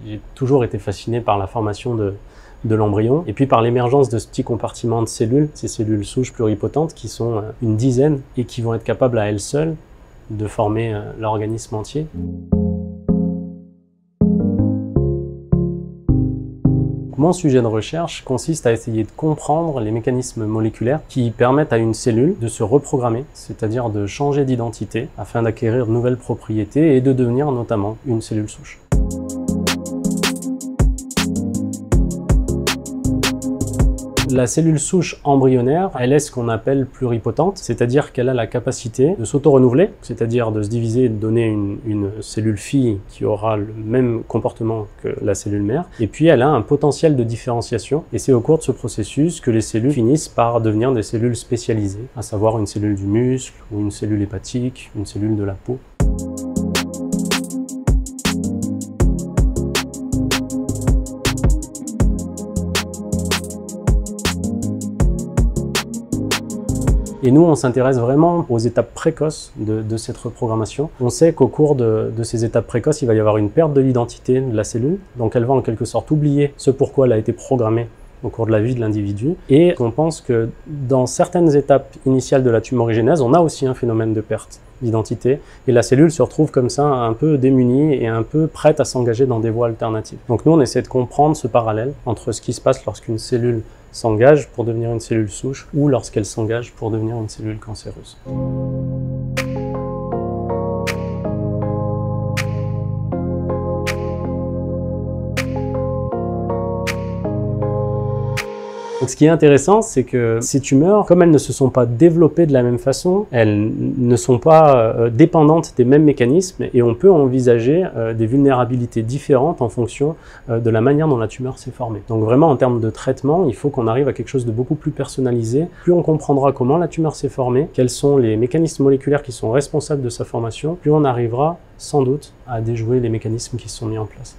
J'ai toujours été fasciné par la formation de l'embryon et puis par l'émergence de ce petit compartiment de cellules, ces cellules souches pluripotentes qui sont une dizaine et qui vont être capables à elles seules de former l'organisme entier. Mon sujet de recherche consiste à essayer de comprendre les mécanismes moléculaires qui permettent à une cellule de se reprogrammer, c'est-à-dire de changer d'identité afin d'acquérir de nouvelles propriétés et de devenir notamment une cellule souche. La cellule souche embryonnaire, elle est ce qu'on appelle pluripotente, c'est-à-dire qu'elle a la capacité de s'auto-renouveler, c'est-à-dire de se diviser et de donner une cellule fille qui aura le même comportement que la cellule mère. Et puis elle a un potentiel de différenciation, et c'est au cours de ce processus que les cellules finissent par devenir des cellules spécialisées, à savoir une cellule du muscle, ou une cellule hépatique, une cellule de la peau. Et nous, on s'intéresse vraiment aux étapes précoces de cette reprogrammation. On sait qu'au cours de ces étapes précoces, il va y avoir une perte de l'identité de la cellule. Donc elle va en quelque sorte oublier ce pourquoi elle a été programmée au cours de la vie de l'individu. Et on pense que dans certaines étapes initiales de la tumorigénèse, on a aussi un phénomène de perte d'identité. Et la cellule se retrouve comme ça un peu démunie et un peu prête à s'engager dans des voies alternatives. Donc nous, on essaie de comprendre ce parallèle entre ce qui se passe lorsqu'une cellule s'engage pour devenir une cellule souche ou lorsqu'elle s'engage pour devenir une cellule cancéreuse. Donc, ce qui est intéressant, c'est que ces tumeurs, comme elles ne se sont pas développées de la même façon, elles ne sont pas dépendantes des mêmes mécanismes et on peut envisager des vulnérabilités différentes en fonction de la manière dont la tumeur s'est formée. Donc vraiment, en termes de traitement, il faut qu'on arrive à quelque chose de beaucoup plus personnalisé. Plus on comprendra comment la tumeur s'est formée, quels sont les mécanismes moléculaires qui sont responsables de sa formation, plus on arrivera sans doute à déjouer les mécanismes qui se sont mis en place.